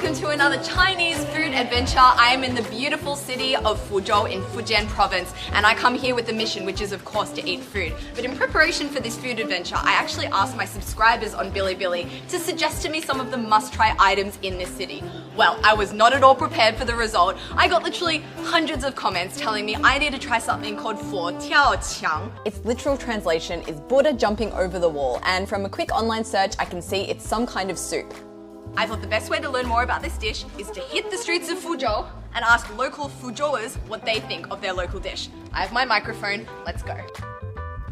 welcome to another Chinese food adventure. I am in the beautiful city of Fuzhou in Fujian province, and I come here with a mission, which is of course to eat food. But in preparation for this food adventure, I actually asked my subscribers on Bilibili to suggest to me some of the must-try items in this city. Well, I was not at all prepared for the result. I got literally hundreds of comments telling me I need to try something called佛跳墙. Its literal translation is Buddha jumping over the wall, and from a quick online search, I can see it's some kind of soup. I thought the best way to learn more about this dish is to hit the streets of Fuzhou and ask local Fuzhouers what they think of their local dish. I have my microphone, let's go.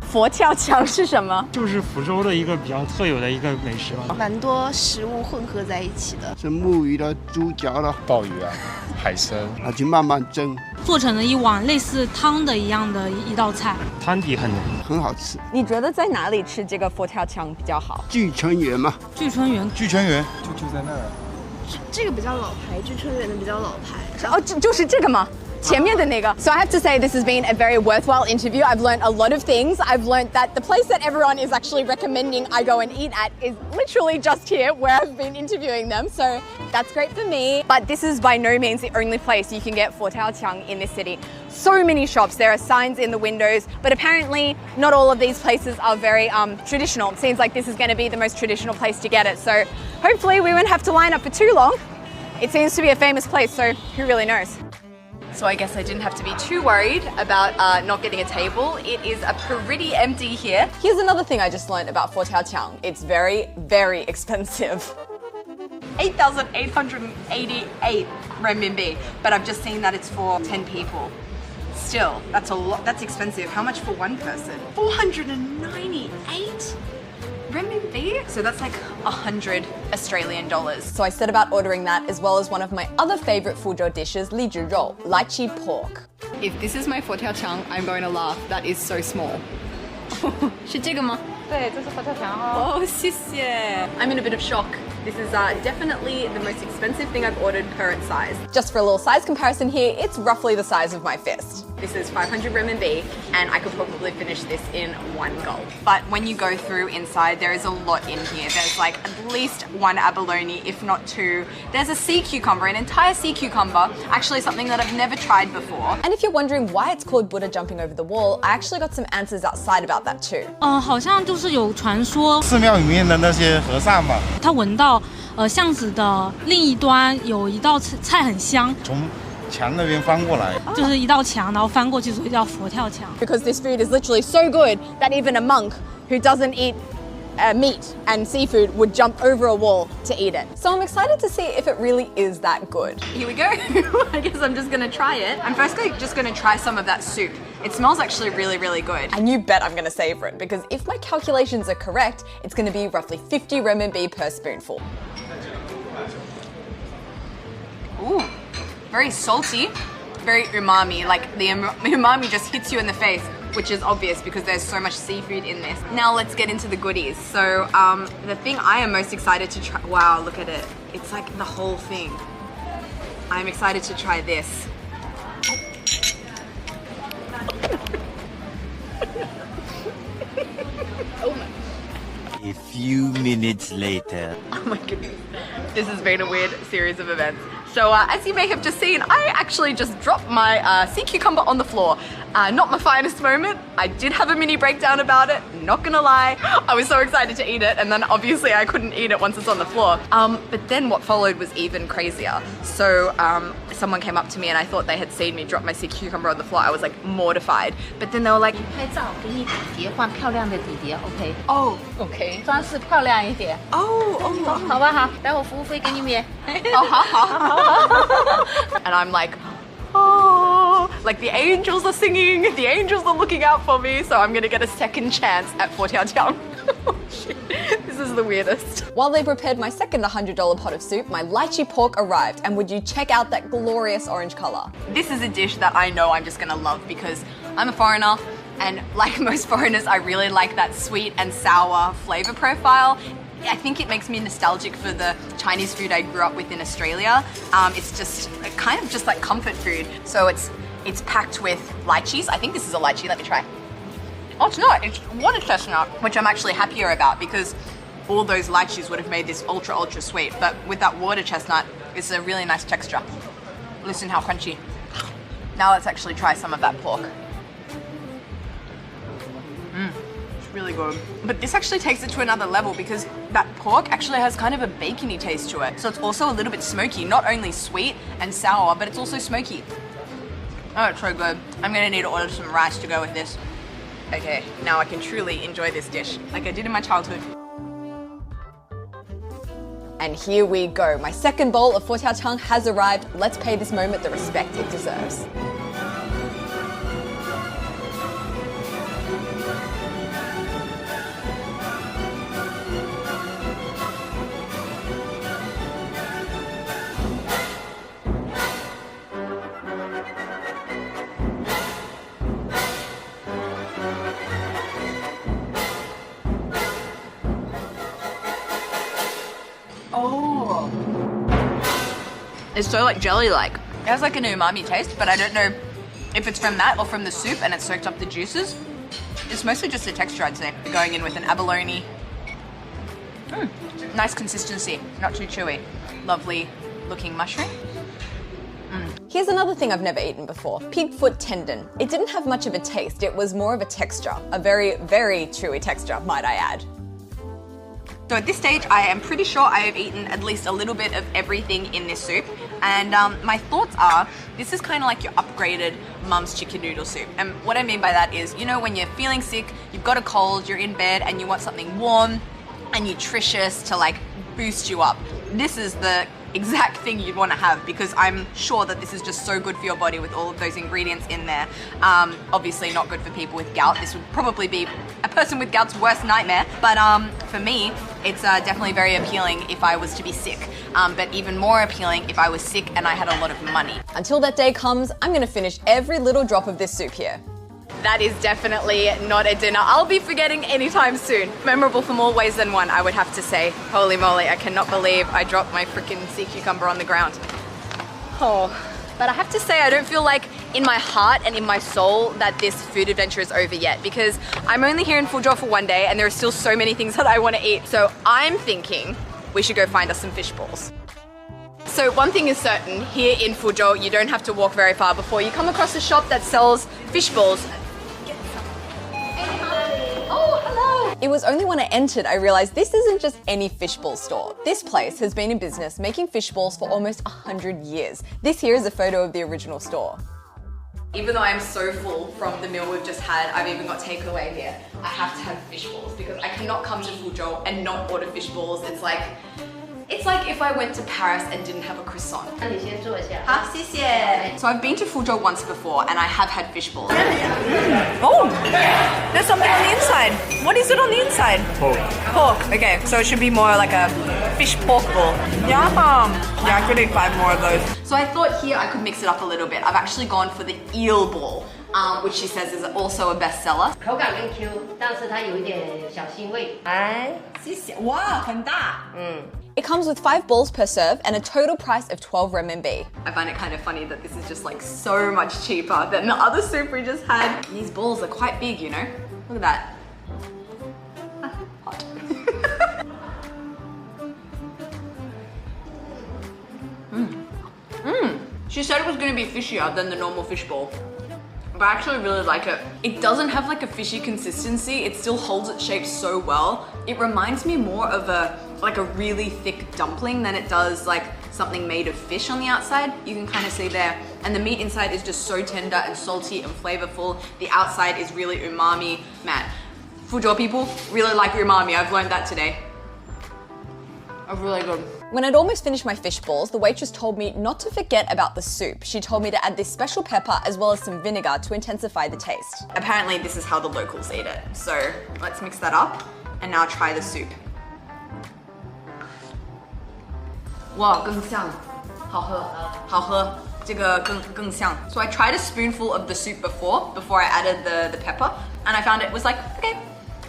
佛跳墙是什么？就是福州的一个比较特有的一个美食吧。蛮多食物混合在一起的，是木鱼的、猪脚的、鲍鱼啊、海参，去慢慢蒸，做成了一碗类似汤的一样的一道菜，汤底很浓，很好吃。你觉得在哪里吃这个佛跳墙比较好？聚春园嘛，聚春园聚春园就在那儿。这个比较老牌，聚春园的比较老牌。哦，就是这个吗？前面的那个。So I have to say this has been a very worthwhile interview. I've learned a lot of things. I've learned that the place that everyone is actually recommending I go and eat at is literally just here where I've been interviewing them. So that's great for me. But this is by no means the only place you can get佛跳墙 in this city. So many shops, there are signs in the windows, but apparently not all of these places are very traditional. It seems like this is going to be the most traditional place to get it. So hopefully we won't have to line up for too long. It seems to be a famous place, so who really knows? So I guess I didn't have to be too worried about not getting a table. It is pretty empty here. Here's another thing I just learned about佛跳墙. It's very, very expensive. 8,888 renminbi, but I've just seen that it's for 10 people. Still, that's a lot. That's expensive. How much for one person? 498 renminbi? So that's like 100 Australian dollars. So I set about ordering that as well as one of my other favorite Fuzhou dishes, li zhi rou, lychee pork. If this is my 佛跳墙, I'm going to laugh. That is so small. 是这个吗？对，这是佛跳墙哦。Oh, 谢谢. I'm in a bit of shock. This is definitely the most expensive thing I've ordered per its size. Just for a little size comparison here, it's roughly the size of my fist. This is 500 renminbi, and I could probably finish this in one gulp. But when you go through inside, there is a lot in here. There's like at least one abalone, if not two. There's a sea cucumber, an entire sea cucumber, actually something that I've never tried before. And if you're wondering why it's called Buddha jumping over the wall, I actually got some answers outside about that too. 好像就是有传说，寺庙里面的那些和尚嘛，他闻到巷子的另一端有一道菜很香，从墙那边翻过来，就是一道墙，然后翻过去，所以叫佛跳墙。Because this food is literally so good that even a monk who doesn't eat meat and seafood would jump over a wall to eat it. So I'm excited to see if it really is that good. Here we go. I guess I'm just gonna try it. I'm firstly just gonna try some of that soup. It smells actually really, really good. And you bet I'm gonna savor it because if my calculations are correct, it's gonna be roughly 50 renminbi per spoonful. Ooh, very salty, very umami. Like the umami just hits you in the face, which is obvious because there's so much seafood in this. Now let's get into the goodies. So the thing I am most excited to try, wow, look at it. It's like the whole thing. I'm excited to try this. Oh my. A few minutes later. Oh my goodness. This has been a weird series of events. So as you may have just seen, I actually just dropped my sea cucumber on the floor. Not my finest moment. I did have a mini breakdown about it, not gonna lie. I was so excited to eat it, and then obviously I couldn't eat it once it's on the floor. But then what followed was even crazier. So someone came up to me and I thought they had seen me drop my sea cucumber on the floor. I was like mortified. But then they were like, 拍照给你底碟换漂亮的底碟 ，OK？ oh, okay. 装饰漂亮一点。Oh. 好不好？待会服务费给你免。Oh, and I'm like, oh, like the angels are singing, the angels are looking out for me, so I'm gonna get a second chance at 佛跳墙. This is the weirdest. While they prepared my second $100 pot of soup, my lychee pork arrived, and would you check out that glorious orange color? This is a dish that I know I'm just gonna love because I'm a foreigner, and like most foreigners, I really like that sweet and sour flavor profile. I think it makes me nostalgic for the Chinese food I grew up with in Australia. It's just kind of just like comfort food. So it's packed with lychees. I think this is a lychee. Let me try. Oh, it's not. It's water chestnut, which I'm actually happier about because all those lychees would have made this ultra sweet. But with that water chestnut, It's a really nice texture. Listen how crunchy. Now let's actually try some of that pork. It's really good. But this actually takes it to another level because that pork actually has kind of a bacony taste to it. So it's also a little bit smoky, not only sweet and sour, but it's also smoky. Oh, it's so good. I'm gonna need to order some rice to go with this. Okay, now I can truly enjoy this dish like I did in my childhood. And here we go. My second bowl of佛跳墙 has arrived. Let's pay this moment the respect it deserves. Oh, it's so like jelly-like. It has like an umami taste, but I don't know if it's from that or from the soup and it soaked up the juices. It's mostly just the texture, I'd say. Going in with an abalone. Nice consistency, not too chewy. Lovely looking mushroom. Here's another thing I've never eaten before, pig foot tendon. It didn't have much of a taste, it was more of a texture. A very, very chewy texture, might I add. So at this stage, I am pretty sure I have eaten at least a little bit of everything in this soup. And my thoughts are, this is kind of like your upgraded mum's chicken noodle soup. And what I mean by that is, you know, when you're feeling sick, you've got a cold, you're in bed and you want something warm and nutritious to like boost you up. This is the exact thing you'd want to have because I'm sure that this is just so good for your body with all of those ingredients in there. Obviously not good for people with gout. This would probably be a person with gout's worst nightmare. But for me, it's definitely very appealing if I was to be sick. But even more appealing if I was sick and I had a lot of money. Until that day comes, I'm going to finish every little drop of this soup here. That is definitely not a dinner I'll be forgetting anytime soon. Memorable for more ways than one, I would have to say. Holy moly, I cannot believe I dropped my freaking sea cucumber on the ground. Oh, but I have to say I don't feel like in my heart and in my soul that this food adventure is over yet because I'm only here in Fuzhou for one day and there are still so many things that I want to eat. So I'm thinking we should go find us some fish balls. So one thing is certain, here in Fuzhou, you don't have to walk very far before you come across a shop that sells fish balls. Oh, hello! It was only when I entered I realized this isn't just any fishball store. This place has been in business making fish balls for almost 100 years. This here is a photo of the original store. Even though I'm so full from the meal we've just had, I've even got takeaway here. I have to have fish balls because I cannot come to Fuzhou and not order fish balls. It's like if I went to Paris and didn't have a croissant. So I've been to Fuzhou once before and I have had fish balls. Oh, there's something on the inside. What is it on the inside? Pork. Pork, okay, so it should be more like a fish pork ball. Yum! Yeah, I could eat 5 more of those. So I thought here I could mix it up a little bit. I've actually gone for the eel ball, which she says is also a bestseller. 口感更 Q， 但是它有一点小腥味。谢谢，哇，很大。It comes with 5 balls per serve and a total price of 12 renminbi. I find it kind of funny that this is just like so much cheaper than the other soup we just had. These balls are quite big, you know? Look at that. Hot. She said it was going to be fishier than the normal fish ball. But I actually really like it. It doesn't have like a fishy consistency. It still holds its shape so well. It reminds me more of a really thick dumpling than it does like something made of fish on the outside. You can kind of see there. And the meat inside is just so tender and salty and flavorful. The outside is really umami. Man, Fuzhou people really like umami. I've learned that today. It's really good. When I'd almost finished my fish balls, the waitress told me not to forget about the soup. She told me to add this special pepper as well as some vinegar to intensify the taste. Apparently this is how the locals eat it. So let's mix that up and now try the soup. Wow, 更香，好喝，好喝，这个更香。So I tried a spoonful of the soup before I added the pepper, and I found it was like, okay,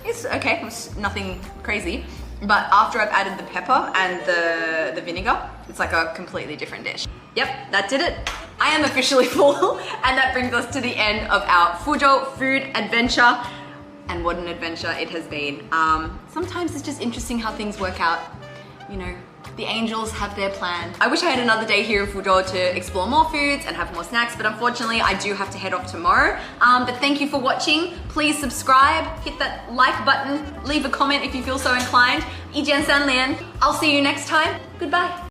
it's okay, it's nothing crazy. But after I've added the pepper and the vinegar, it's like a completely different dish. Yep, that did it. I am officially full, and that brings us to the end of our Fuzhou food adventure. And what an adventure it has been. Sometimes it's just interesting how things work out. You know, The angels have their plan. I wish I had another day here in Fuzhou to explore more foods and have more snacks, but unfortunately I do have to head off tomorrow. But thank you for watching. Please subscribe, hit that like button, leave a comment if you feel so inclined. 一键三连. I'll see you next time. Goodbye.